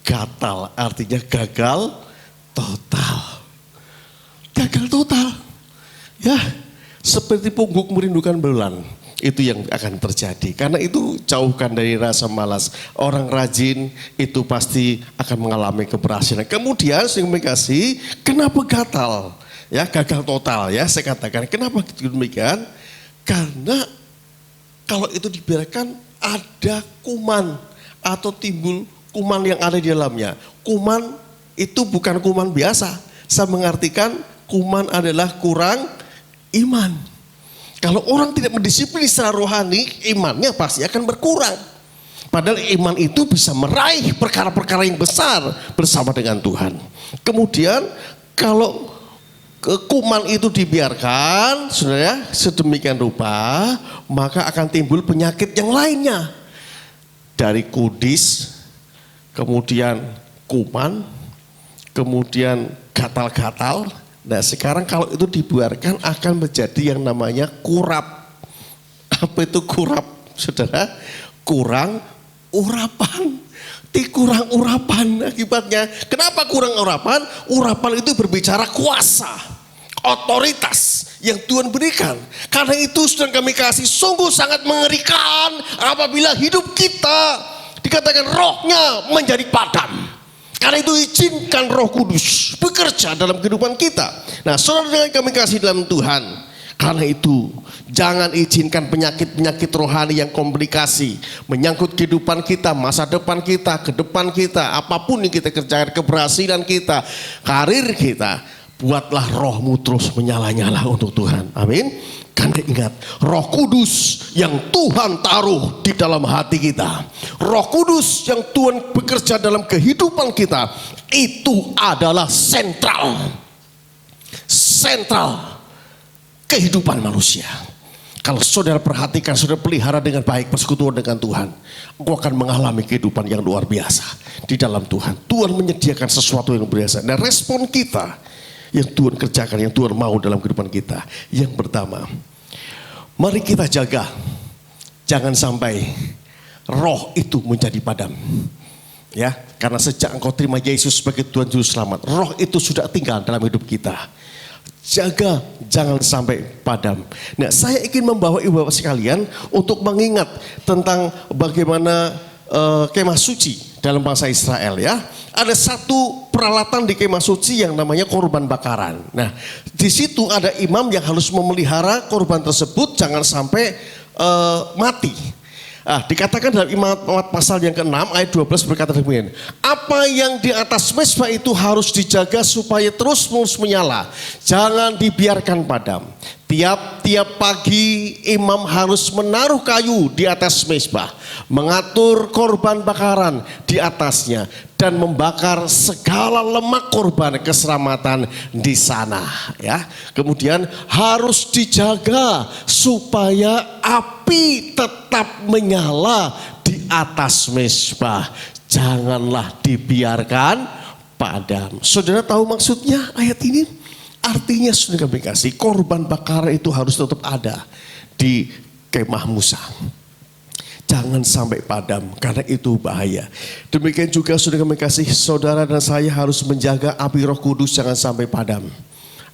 Gatal artinya gagal total. Gagal total. Ya, seperti pungguk merindukan bulan. Itu yang akan terjadi. Karena itu jauhkan dari rasa malas. Orang rajin itu pasti akan mengalami keberhasilan. Kemudian saya kasih, kenapa gatal? Ya, gagal total ya, saya katakan. Kenapa demikian? Karena kalau itu dibiarkan ada kuman atau timbul kuman yang ada di dalamnya. Kuman itu bukan kuman biasa. Saya mengartikan kuman adalah kurang iman. Kalau orang tidak mendisiplin secara rohani, imannya pasti akan berkurang. Padahal iman itu bisa meraih perkara-perkara yang besar bersama dengan Tuhan. Kemudian kalau kuman itu dibiarkan, saudara, sedemikian rupa, maka akan timbul penyakit yang lainnya. Dari kudis, kemudian kuman, kemudian gatal-gatal. Nah, sekarang kalau itu dibiarkan akan menjadi yang namanya kurap. Apa itu kurap, saudara? Kurang urapan. Kurang urapan akibatnya. Kenapa kurang urapan? Urapan itu berbicara kuasa, otoritas yang Tuhan berikan. Karena itu sudah kami kasih, sungguh sangat mengerikan apabila hidup kita dikatakan rohnya menjadi padam. Karena itu izinkan Roh Kudus bekerja dalam kehidupan kita. Nah, saudara dengan kami kasih dalam Tuhan, karena itu jangan izinkan penyakit-penyakit rohani yang komplikasi menyangkut kehidupan kita, masa depan kita, ke depan kita, apapun yang kita kerjakan, keberhasilan kita, karir kita, buatlah rohmu terus menyala-nyala untuk Tuhan. Amin. Karena ingat, Roh Kudus yang Tuhan taruh di dalam hati kita, Roh Kudus yang Tuhan bekerja dalam kehidupan kita, itu adalah sentral. sentral kehidupan manusia. Kalau saudara perhatikan, saudara pelihara dengan baik persekutuan dengan Tuhan, engkau akan mengalami kehidupan yang luar biasa di dalam Tuhan. Tuhan menyediakan sesuatu yang luar biasa. Dan respon kita yang Tuhan kerjakan, yang Tuhan mau dalam kehidupan kita. Yang pertama, mari kita jaga, jangan sampai roh itu menjadi padam. Ya, karena sejak engkau terima Yesus sebagai Tuhan Juru Selamat, roh itu sudah tinggal dalam hidup kita. Jaga jangan sampai padam. Nah, saya ingin membawa ibu bapak sekalian untuk mengingat tentang bagaimana kemah suci dalam bangsa Israel ya. Ada satu peralatan di kemah suci yang namanya korban bakaran. Nah, di situ ada imam yang harus memelihara korban tersebut jangan sampai mati. Dikatakan dalam Imamat pasal yang ke-6 ayat 12 berkata demikian. Apa yang di atas mezbah itu harus dijaga supaya terus-menerus menyala. Jangan dibiarkan padam. Tiap-tiap pagi imam harus menaruh kayu di atas mezbah, mengatur korban bakaran di atasnya dan membakar segala lemak korban keselamatan di sana ya. Kemudian harus dijaga supaya api tetap menyala di atas mezbah. Janganlah dibiarkan padam. Saudara tahu maksudnya ayat ini? Artinya sudah kami kasih, korban bakaran itu harus tetap ada di kemah Musa. Jangan sampai padam karena itu bahaya. Demikian juga sudah kami kasih, saudara dan saya harus menjaga api Roh Kudus jangan sampai padam.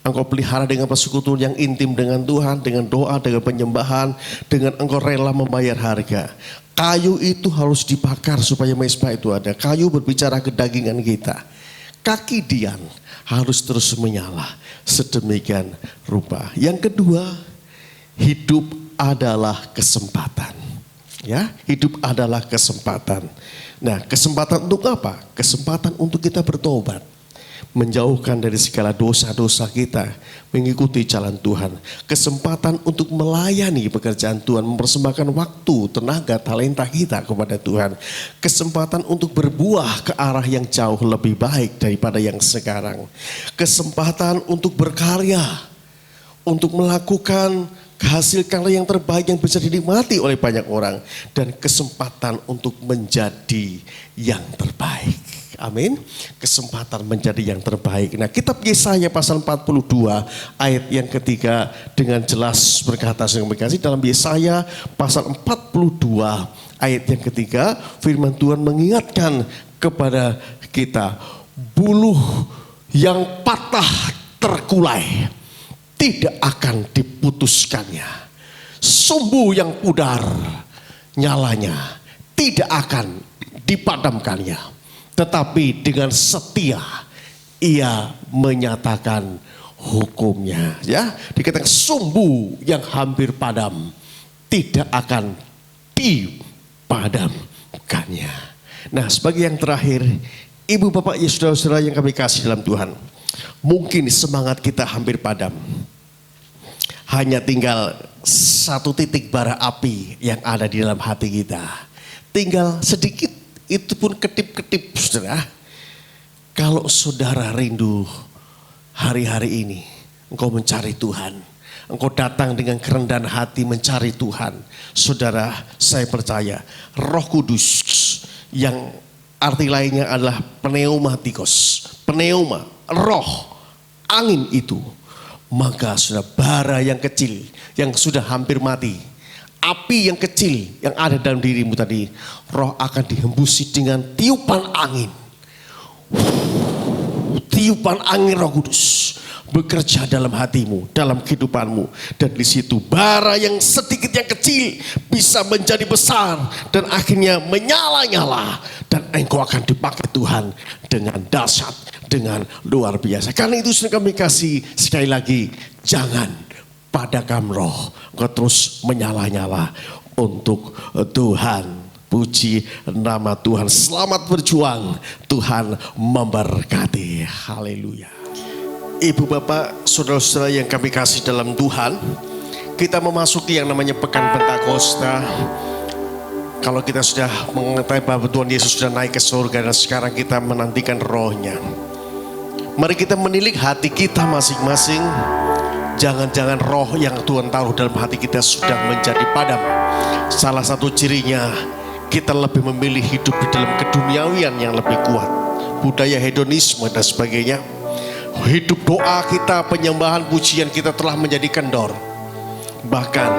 Engkau pelihara dengan persekutuan yang intim dengan Tuhan, dengan doa, dengan penyembahan, dengan engkau rela membayar harga. Kayu itu harus dibakar supaya mezbah itu ada. Kayu berbicara kedagingan kita. Kaki Dian harus terus menyala sedemikian rupa. Yang kedua, hidup adalah kesempatan. Ya, hidup adalah kesempatan. Nah, kesempatan untuk apa? Kesempatan untuk kita bertobat, menjauhkan dari segala dosa-dosa kita, mengikuti jalan Tuhan. Kesempatan untuk melayani pekerjaan Tuhan, mempersembahkan waktu, tenaga, talenta kita kepada Tuhan. Kesempatan untuk berbuah ke arah yang jauh lebih baik daripada yang sekarang. Kesempatan untuk berkarya, untuk melakukan hasil karya yang terbaik yang bisa dinikmati oleh banyak orang. Dan kesempatan untuk menjadi yang terbaik. Amin. Kesempatan menjadi yang terbaik. Nah, kitab Yesaya pasal 42 ayat yang ketiga dengan jelas berkata, dalam Yesaya pasal 42 ayat yang ketiga, firman Tuhan mengingatkan kepada kita, buluh yang patah terkulai tidak akan diputuskannya. Sumbu yang pudar nyalanya tidak akan dipadamkannya. Tetapi dengan setia ia menyatakan hukumnya. Ya, dikatakan sumbu yang hampir padam tidak akan dipadamkannya. Nah, sebagai yang terakhir, ibu bapak ya saudara-saudara yang kami kasih dalam Tuhan, mungkin semangat kita hampir padam. Hanya tinggal satu titik bara api yang ada di dalam hati kita. Tinggal sedikit. Itu pun ketip-ketip, saudara. Kalau saudara rindu hari-hari ini, engkau mencari Tuhan. Engkau datang dengan kerendahan hati mencari Tuhan. Saudara, saya percaya Roh Kudus yang arti lainnya adalah pneumatikos. Pneuma, roh, angin itu. Maka sudah bara yang kecil, yang sudah hampir mati. Api yang kecil yang ada dalam dirimu tadi, roh akan dihembusi dengan tiupan angin. Tiupan angin Roh Kudus bekerja dalam hatimu, dalam kehidupanmu. Dan di situ bara yang sedikit yang kecil bisa menjadi besar dan akhirnya menyala-nyala. Dan engkau akan dipakai Tuhan dengan dahsyat, dengan luar biasa. Karena itu sudah kami kasih sekali lagi, jangan padamkan roh, engkau terus menyala-nyala untuk Tuhan. Puji nama Tuhan. Selamat berjuang. Tuhan memberkati. Haleluya. Ibu bapak, saudara-saudara yang kami kasih dalam Tuhan, kita memasuki yang namanya Pekan Pentakosta. Kalau kita sudah mengetahui bahwa Tuhan Yesus sudah naik ke surga dan sekarang kita menantikan rohnya. Mari kita menilik hati kita masing-masing. Jangan-jangan roh yang Tuhan taruh dalam hati kita sudah menjadi padam. Salah satu cirinya, kita lebih memilih hidup di dalam keduniawian yang lebih kuat, budaya hedonisme dan sebagainya. Hidup doa kita, penyembahan, pujian kita telah menjadi kendor. Bahkan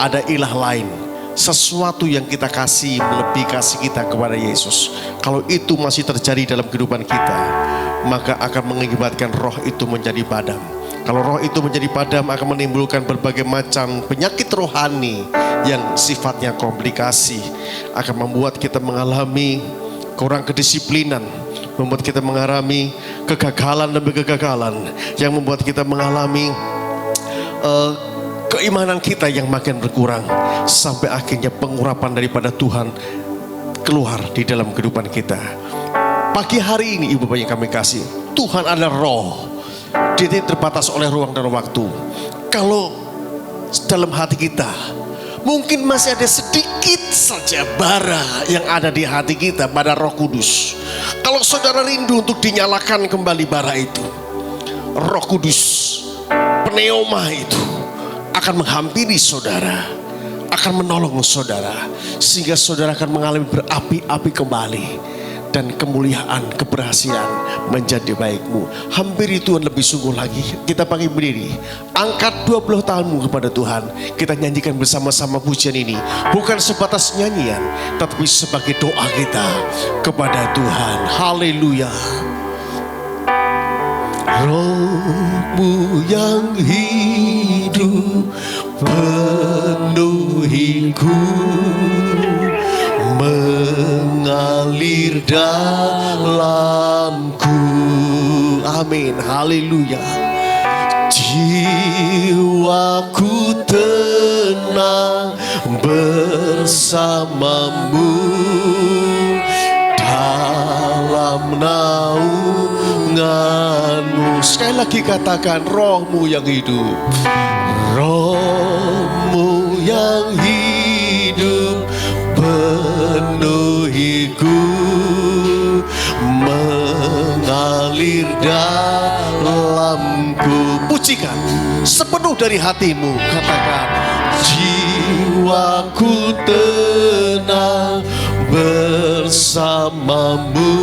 ada ilah lain, sesuatu yang kita kasih melebihi kasih kita kepada Yesus. Kalau itu masih terjadi dalam kehidupan kita, maka akan mengakibatkan roh itu menjadi padam. Kalau roh itu menjadi padam, akan menimbulkan berbagai macam penyakit rohani yang sifatnya komplikasi, akan membuat kita mengalami kurang kedisiplinan, membuat kita mengalami kegagalan demi kegagalan, yang membuat kita mengalami keimanan kita yang makin berkurang, sampai akhirnya pengurapan daripada Tuhan keluar di dalam kehidupan kita. Pagi hari ini, Ibu Bapak yang kami kasih, Tuhan adalah roh. Dia tidak terbatas oleh ruang dan waktu. Kalau dalam hati kita mungkin masih ada sedikit saja bara yang ada di hati kita, bara Roh Kudus. Kalau saudara rindu untuk dinyalakan kembali bara itu, Roh Kudus, pneuma itu akan menghampiri saudara, akan menolong saudara, sehingga saudara akan mengalami berapi-api kembali. Dan kemuliaan, keberhasilan menjadi baikmu. Hampiri Tuhan lebih sungguh lagi. Kita panggil berdiri, angkat 20 tahunmu kepada Tuhan. Kita nyanyikan bersama-sama pujian ini, bukan sebatas nyanyian, tetapi sebagai doa kita kepada Tuhan. Haleluya. Roh-Mu yang hidup penuhiku, mengalir dalamku. Amin, haleluya. Jiwaku tenang bersamamu, dalam naunganmu. Sekali lagi katakan, roh-Mu yang hidup. Roh-Mu yang hidup penuhiku, mengalir dalamku. Pujikan sepenuh dari hatimu. Katakan, jiwaku tenang bersamamu,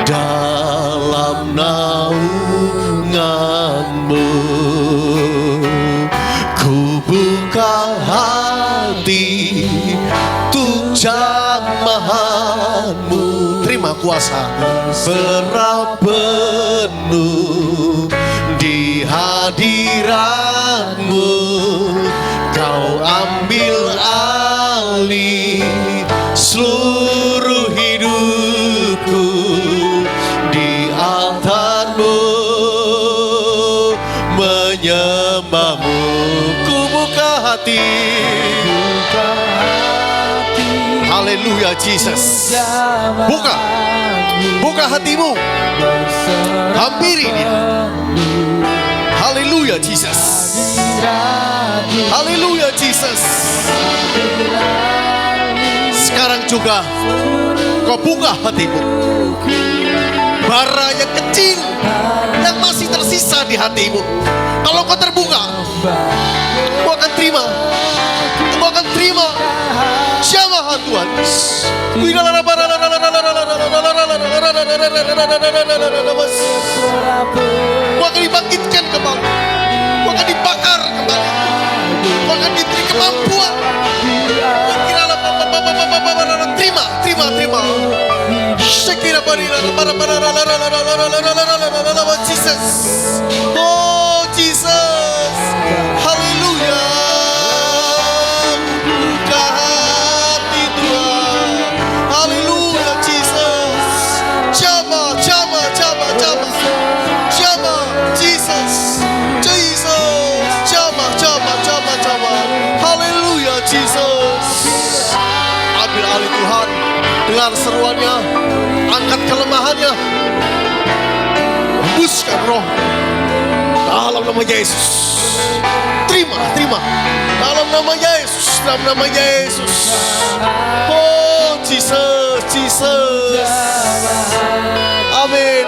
dalam naunganmu. Ku buka hati untuk jamahanmu. Terima kuasa berah penuh di hadiratmu. Kau ambil alih seluruh hidupku, di altarmu menyembahmu. Ku buka hati. Haleluya, Jesus. Buka hatimu, hampiri dia. Haleluya, Jesus. Haleluya, Jesus. Sekarang juga kau buka hatimu. Bara yang kecil yang masih tersisa di hatimu, kalau kau terbuka, kau akan terima. Kau akan terima jamahan Tuhan. Kau akan dibangkitkan kembali, kau akan dibakar kembali, kau akan diberi kemampuan. Terima. Jesus. Oh Jesus. Haleluya. Buka hati Tuhan. Haleluya, Jesus. Jama. Jesus. Jama. Haleluya, Jesus. Ambil alih Tuhan. Dengar seruannya, angkat kelemahannya, hembuskan roh dalam nama Yesus. Terima dalam nama Yesus, Oh Jesus. Amin.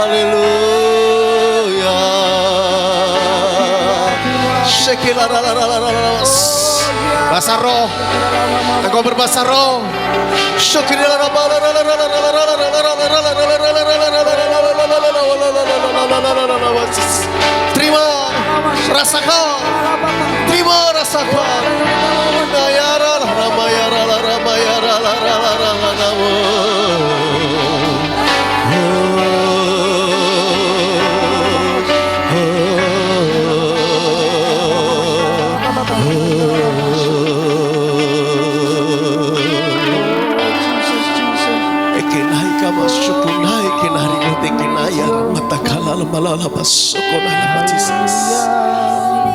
Haleluya. Bahasa roh, engkau berbahasa roh. Terima, rasakan. Terima, rasakan.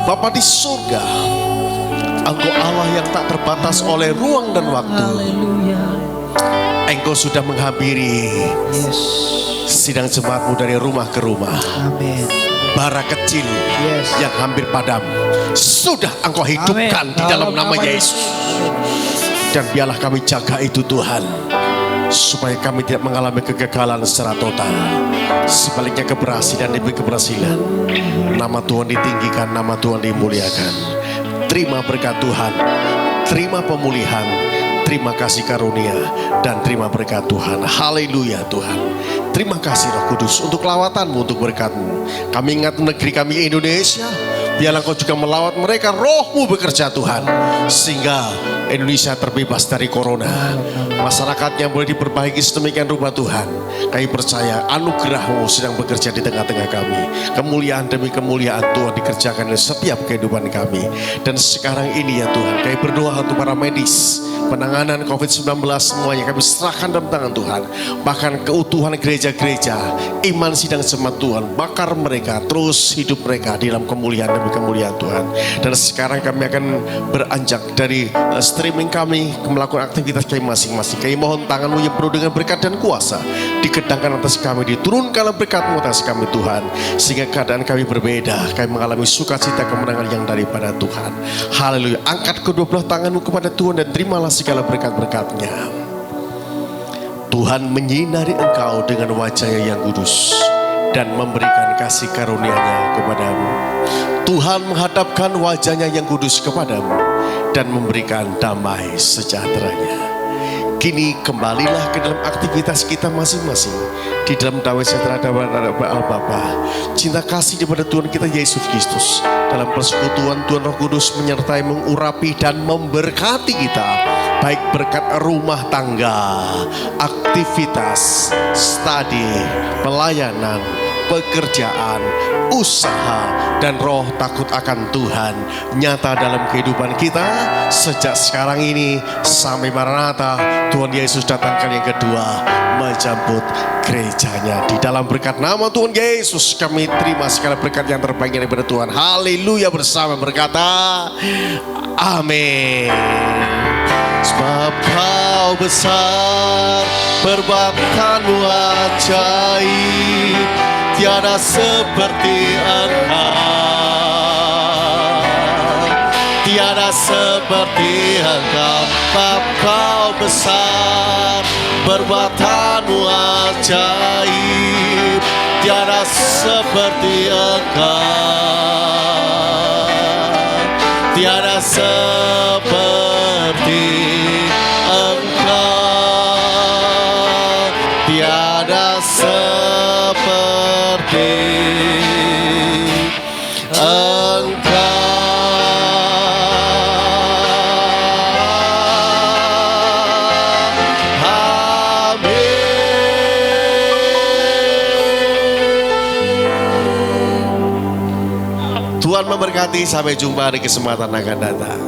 Bapa di surga, Engkau Allah yang tak terbatas oleh ruang dan waktu. Engkau sudah menghampiri sidang jemaatmu dari rumah ke rumah. Bara kecil yang hampir padam sudah Engkau hidupkan di dalam nama Yesus. Dan biarlah kami jaga itu Tuhan, supaya kami tidak mengalami kegagalan secara total. Sebaliknya keberhasilan demi keberhasilan. Nama Tuhan ditinggikan, nama Tuhan dimuliakan. Terima berkat Tuhan, terima pemulihan, terima kasih karunia, dan terima berkat Tuhan. Haleluya Tuhan. Terima kasih Roh Kudus untuk lawatanmu, untuk berkatmu. Kami ingat negeri kami Indonesia. Biarlah Kau juga melawat mereka, Roh-Mu bekerja Tuhan, sehingga Indonesia terbebas dari corona. Masyarakatnya boleh diperbaiki sedemikian rupa Tuhan. Kami percaya anugerah-Mu sedang bekerja di tengah-tengah kami. Kemuliaan demi kemuliaan Tuhan dikerjakan di setiap kehidupan kami. Dan sekarang ini ya Tuhan, kami berdoa untuk para medis, penanganan COVID-19 semuanya kami serahkan dalam tangan Tuhan. Bahkan keutuhan gereja-gereja, iman sidang jemaat Tuhan, bakar mereka, terus hidup mereka di dalam kemuliaan demi kemuliaan Tuhan. Dan sekarang kami akan beranjak dari streaming kami melakukan aktivitas kami masing-masing. Kami mohon tangan-Mu yang penuh dengan berkat dan kuasa dikedangkan atas kami, diturunkanlah berkat-Mu atas kami Tuhan, sehingga keadaan kami berbeda. Kami mengalami sukacita kemenangan yang daripada Tuhan. Haleluya. Angkat kedua belah tangan-Mu kepada Tuhan dan terimalah segala berkat-berkat-Nya. Tuhan menyinari engkau dengan wajah-Nya yang kudus dan memberikan kasih karunia-Nya kepadamu. Tuhan menghadapkan wajah-Nya yang kudus kepadamu dan memberikan damai sejahtera-Nya. Kini kembalilah ke dalam aktivitas kita masing-masing di dalam damai sejahtera Allah Bapa, cinta kasih daripada Tuhan kita Yesus Kristus, dalam persekutuan Tuhan Roh Kudus menyertai, mengurapi dan memberkati kita baik berkat rumah tangga, aktivitas, studi, pelayanan, pekerjaan, usaha, dan roh takut akan Tuhan nyata dalam kehidupan kita sejak sekarang ini sampai Maranatha Tuhan Yesus datangkan yang kedua menjemput gerejanya. Di dalam berkat nama Tuhan Yesus kami terima segala berkat yang terbaik daripada Tuhan. Haleluya, bersama berkata amin. Sebab kau besar, perbuatanmu ajaib, tiada seperti Engkau, tiada seperti Engkau. Sebab kau besar, perbuatanmu ajaib, tiada seperti Engkau, tiada seperti Engkau, tiada seperti Engkau. Tuhan memberkati, sampai jumpa di kesempatan akan datang.